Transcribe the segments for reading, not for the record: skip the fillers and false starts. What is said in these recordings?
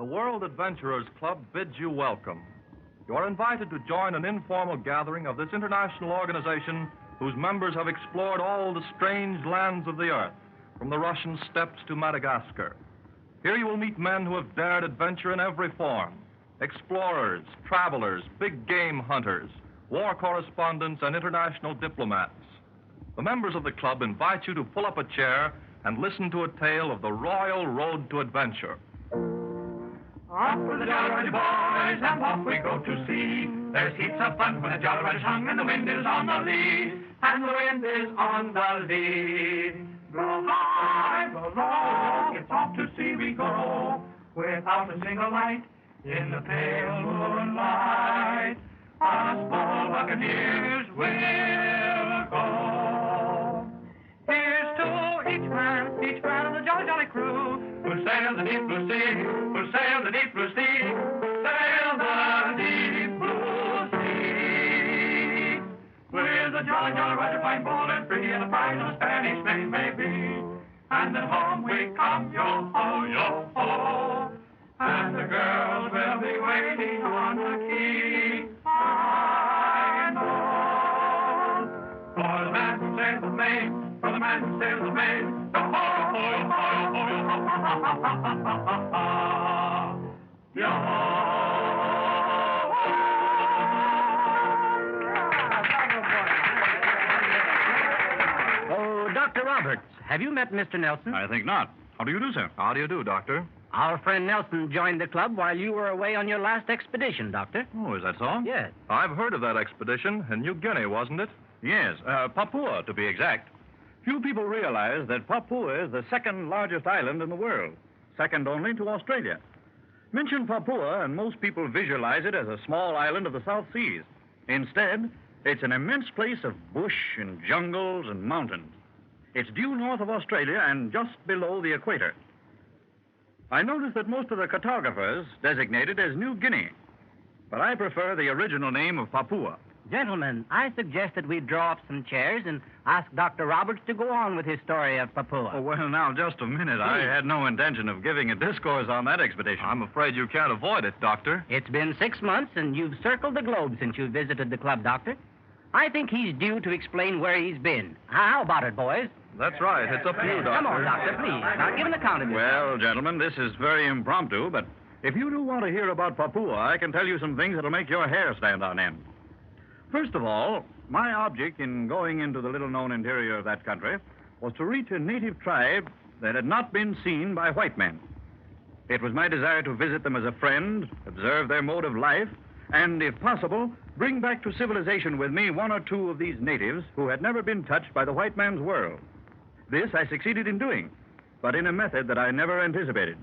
The World Adventurers Club bids you welcome. You are invited to join an informal gathering of this international organization whose members have explored all the strange lands of the earth, from the Russian steppes to Madagascar. Here you will meet men who have dared adventure in every form: explorers, travelers, big game hunters, war correspondents, and international diplomats. The members of the club invite you to pull up a chair and listen to a tale of the royal road to adventure. Off with the Jolly Roger boys, and off we go to sea. There's heaps of fun when the Jolly Roger's hung, and the wind is on the lee, and the wind is on the lee. Blow high, blow low, it's off to sea we go, without a single light in the pale moonlight. Us bold buccaneers will go. Here's to each man of the jolly, jolly crew, who sail the deep blue sea, who sail the deep blue sea, sail the deep blue sea. With the jolly, jolly Roger, fine, bold and free, and the pride of a Spanish name may be. And then home we come, yo-ho, yo-ho, and the girls will be waiting on the quay. I know, for the man who sails the main, for the man who sails the main, yo-ho, yo-ho, yo-ho, yo-ho. Oh, Dr. Roberts, have you met Mr. Nelson? I think not. How do you do, sir? How do you do, Doctor? Our friend Nelson joined the club while you were away on your last expedition, Doctor. Oh, is that so? Yes. I've heard of that expedition in New Guinea, wasn't it? Yes, Papua, to be exact. Few people realize that Papua is the second largest island in the world, second only to Australia. Mention Papua, and most people visualize it as a small island of the South Seas. Instead, it's an immense place of bush and jungles and mountains. It's due north of Australia and just below the equator. I noticed that most of the cartographers designate it as New Guinea, but I prefer the original name of Papua. Gentlemen, I suggest that we draw up some chairs and ask Dr. Roberts to go on with his story of Papua. Oh, well, now, just a minute. I had no intention of giving a discourse on that expedition. I'm afraid you can't avoid it, Doctor. It's been 6 months, and you've circled the globe since you visited the club, Doctor. I think he's due to explain where he's been. How about it, boys? That's right. It's up to you, Doctor. Come on, Doctor, please. Now, give an account of yourself. Well, gentlemen, this is very impromptu, but if you do want to hear about Papua, I can tell you some things that'll make your hair stand on end. First of all, my object in going into the little-known interior of that country was to reach a native tribe that had not been seen by white men. It was my desire to visit them as a friend, observe their mode of life, and, if possible, bring back to civilization with me one or two of these natives who had never been touched by the white man's world. This I succeeded in doing, but in a method that I never anticipated.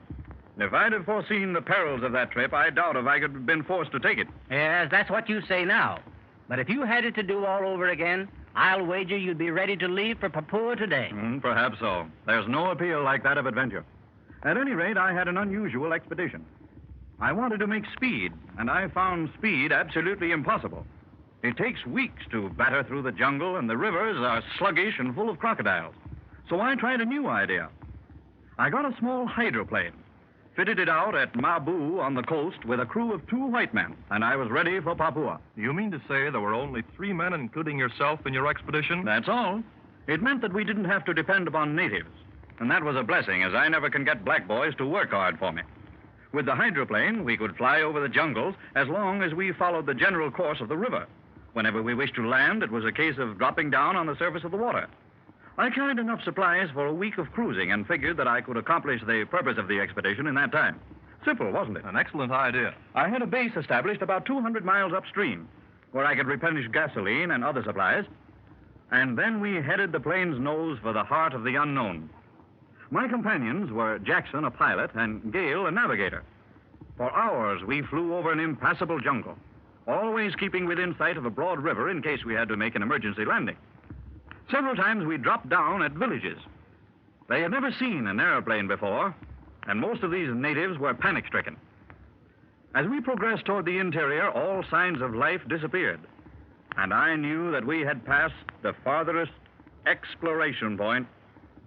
If I'd have foreseen the perils of that trip, I doubt if I could have been forced to take it. Yes, that's what you say now. But if you had it to do all over again, I'll wager you'd be ready to leave for Papua today. Perhaps so. There's no appeal like that of adventure. At any rate, I had an unusual expedition. I wanted to make speed, and I found speed absolutely impossible. It takes weeks to batter through the jungle, and the rivers are sluggish and full of crocodiles. So I tried a new idea. I got a small hydroplane, fitted it out at Mabu on the coast with a crew of 2 white men, and I was ready for Papua. You mean to say there were only 3 men, including yourself, in your expedition? That's all. It meant that we didn't have to depend upon natives, and that was a blessing, as I never can get black boys to work hard for me. With the hydroplane, we could fly over the jungles as long as we followed the general course of the river. Whenever we wished to land, it was a case of dropping down on the surface of the water. I carried enough supplies for a week of cruising and figured that I could accomplish the purpose of the expedition in that time. Simple, wasn't it? An excellent idea. I had a base established about 200 miles upstream, where I could replenish gasoline and other supplies. And then we headed the plane's nose for the heart of the unknown. My companions were Jackson, a pilot, and Gale, a navigator. For hours, we flew over an impassable jungle, always keeping within sight of a broad river in case we had to make an emergency landing. Several times we dropped down at villages. They had never seen an airplane before, and most of these natives were panic-stricken. As we progressed toward the interior, all signs of life disappeared, and I knew that we had passed the farthest exploration point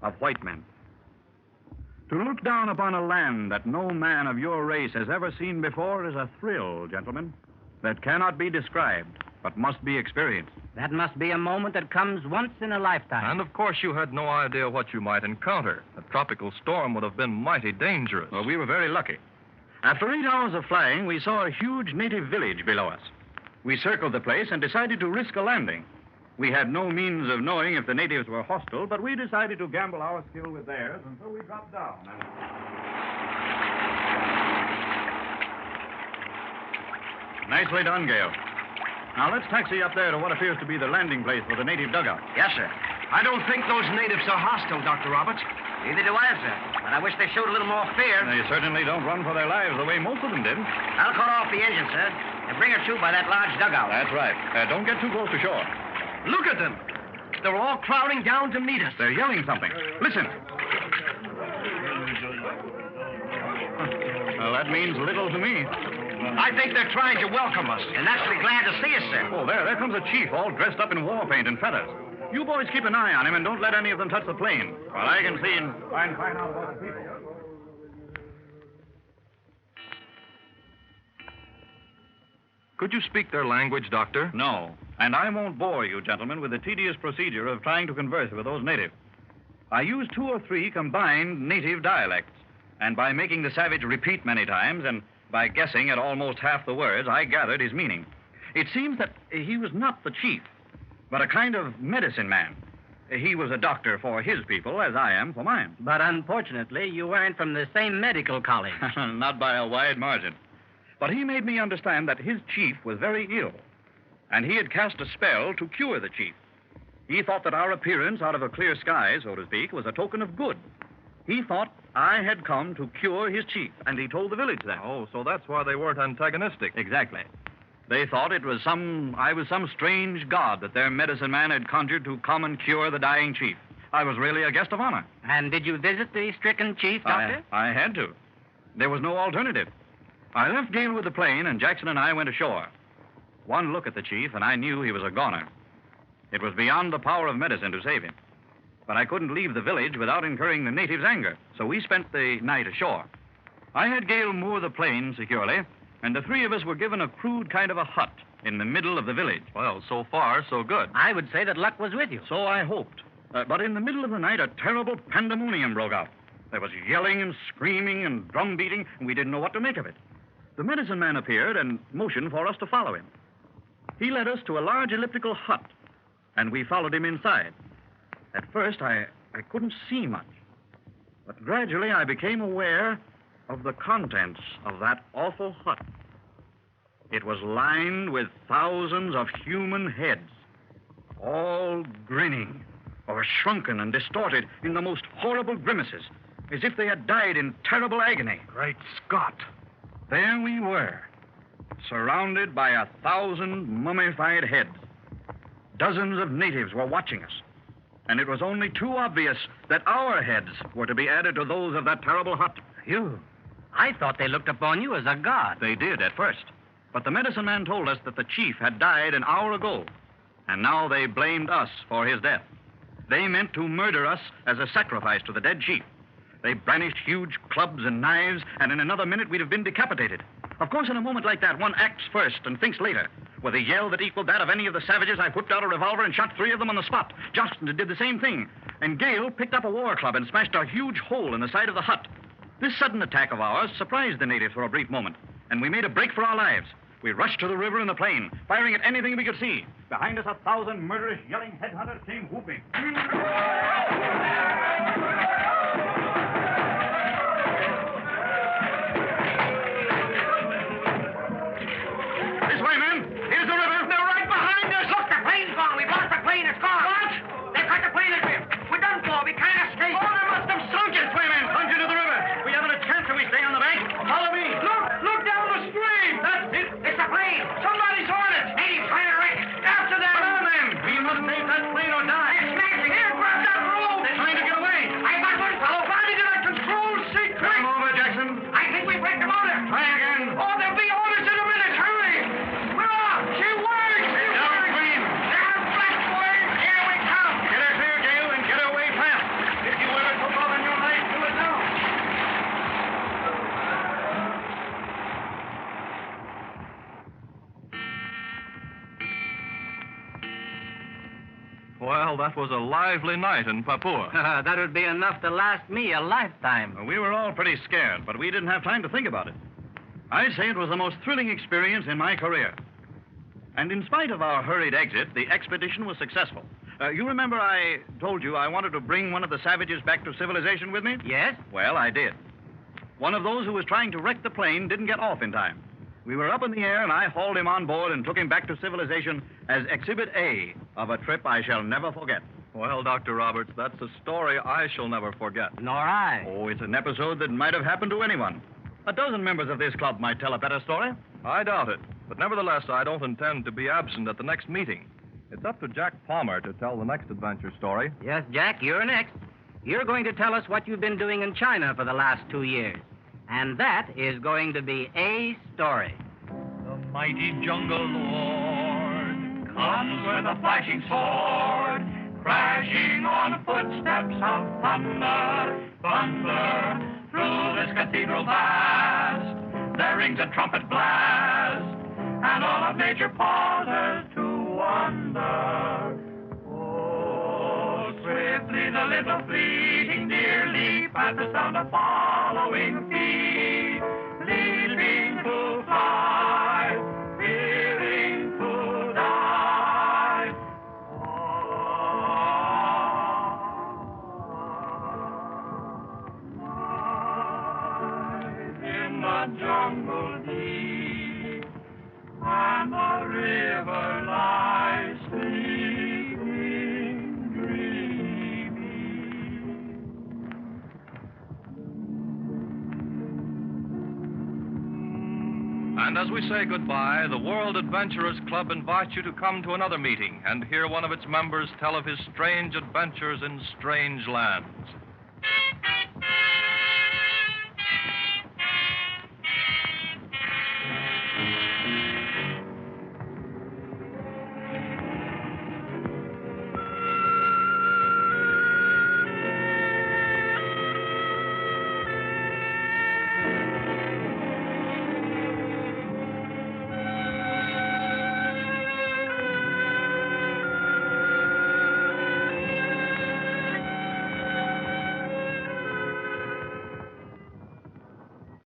of white men. To look down upon a land that no man of your race has ever seen before is a thrill, gentlemen, that cannot be described, but must be experienced. That must be a moment that comes once in a lifetime. And, of course, you had no idea what you might encounter. A tropical storm would have been mighty dangerous. Well, we were very lucky. After 8 hours of flying, we saw a huge native village below us. We circled the place and decided to risk a landing. We had no means of knowing if the natives were hostile, but we decided to gamble our skill with theirs, and so we dropped down. Nicely done, Gale. Now, let's taxi up there to what appears to be the landing place for the native dugout. Yes, sir. I don't think those natives are hostile, Dr. Roberts. Neither do I, sir. But I wish they showed a little more fear. They certainly don't run for their lives the way most of them did. I'll call off the engine, sir, and bring her to by that large dugout. That's right. Don't get too close to shore. Look at them. They're all crowding down to meet us. They're yelling something. Listen. Well, that means little to me. I think they're trying to welcome us. And naturally glad to see us, sir. Oh, there comes a chief, all dressed up in war paint and feathers. You boys keep an eye on him and don't let any of them touch the plane, while I can see and try and find out about the people. Could you speak their language, Doctor? No, and I won't bore you, gentlemen, with the tedious procedure of trying to converse with those natives. I used 2 or 3 combined native dialects, and by making the savage repeat many times and by guessing at almost half the words, I gathered his meaning. It seems that he was not the chief, but a kind of medicine man. He was a doctor for his people, as I am for mine. But unfortunately, you weren't from the same medical college. Not by a wide margin. But he made me understand that his chief was very ill, and he had cast a spell to cure the chief. He thought that our appearance out of a clear sky, so to speak, was a token of good. He thought I had come to cure his chief, and he told the village that. Oh, so that's why they weren't antagonistic. Exactly. They thought I was some strange god that their medicine man had conjured to come and cure the dying chief. I was really a guest of honor. And did you visit the stricken chief, Doctor? I had to. There was no alternative. I left Gale with the plane, and Jackson and I went ashore. One look at the chief, and I knew he was a goner. It was beyond the power of medicine to save him. But I couldn't leave the village without incurring the natives' anger, so we spent the night ashore. I had Gale moor the plane securely, and the 3 of us were given a crude kind of a hut in the middle of the village. Well, so far, so good. I would say that luck was with you. So I hoped. But in the middle of the night, a terrible pandemonium broke out. There was yelling and screaming and drum beating, and we didn't know what to make of it. The medicine man appeared and motioned for us to follow him. He led us to a large elliptical hut, and we followed him inside. At first, I couldn't see much, but gradually I became aware of the contents of that awful hut. It was lined with thousands of human heads, all grinning or shrunken and distorted in the most horrible grimaces, as if they had died in terrible agony. Great Scott. There we were, surrounded by 1,000 mummified heads. Dozens of natives were watching us, and it was only too obvious that our heads were to be added to those of that terrible hut. I thought they looked upon you as a god. They did at first, but the medicine man told us that the chief had died an hour ago, and now they blamed us for his death. They meant to murder us as a sacrifice to the dead chief. They brandished huge clubs and knives, and in another minute we'd have been decapitated. Of course, in a moment like that, one acts first and thinks later. With a yell that equaled that of any of the savages, I whipped out a revolver and shot 3 of them on the spot. Justin did the same thing. And Gale picked up a war club and smashed a huge hole in the side of the hut. This sudden attack of ours surprised the natives for a brief moment, and we made a break for our lives. We rushed to the river and the plain, firing at anything we could see. Behind us, 1,000 murderous, yelling headhunters came whooping. This way, men. Here's the river. They're right behind us. Look, the plane's gone. We've lost the plane. It's gone. What? They've cut the plane adrift. We're done for. We can't escape. Oh, they must have sunk it. Swim in. Plunge into the river. We haven't a chance if we stay on the bank. Follow me. Look down the stream. That's it. It's a plane. Somebody's on it. Natives trying to wreck it. After them. Come on, men. We must save that plane or die. They're smashing. Here, grab that rope. They're trying to get away. I got one fellow. Find it in a control seat. Come over, Jackson. I think we break the motor. Try again. Oh, there'll be orders in a minute. Hurry. We're off. She works. She works. Downstream. Down flat word. Here we come. Get her clear, Gale, and get her away fast. If you ever took off in your life, do it now. Well, that was a lively night in Papua. That would be enough to last me a lifetime. We were all pretty scared, but we didn't have time to think about it. I'd say it was the most thrilling experience in my career. And in spite of our hurried exit, the expedition was successful. You remember I told you I wanted to bring one of the savages back to civilization with me? Yes? Well, I did. One of those who was trying to wreck the plane didn't get off in time. We were up in the air, and I hauled him on board and took him back to civilization as Exhibit A of a trip I shall never forget. Well, Dr. Roberts, that's a story I shall never forget. Nor I. Oh, it's an episode that might have happened to anyone. A dozen members of this club might tell a better story. I doubt it. But nevertheless, I don't intend to be absent at the next meeting. It's up to Jack Palmer to tell the next adventure story. Yes, Jack, you're next. You're going to tell us what you've been doing in China for the last 2 years. And that is going to be a story. The mighty jungle lord comes with a flashing sword, crashing on footsteps of thunder, thunder. Through this cathedral vast, there rings a trumpet blast, and all of nature pauses to wonder. Oh, swiftly the little fleeting deer leap at the sound of following feet, leaping to fly, fearing to die. In the jungle deep, and the river lies sleeping, dreaming. And as we say goodbye, the World Adventurers Club invites you to come to another meeting and hear one of its members tell of his strange adventures in strange lands.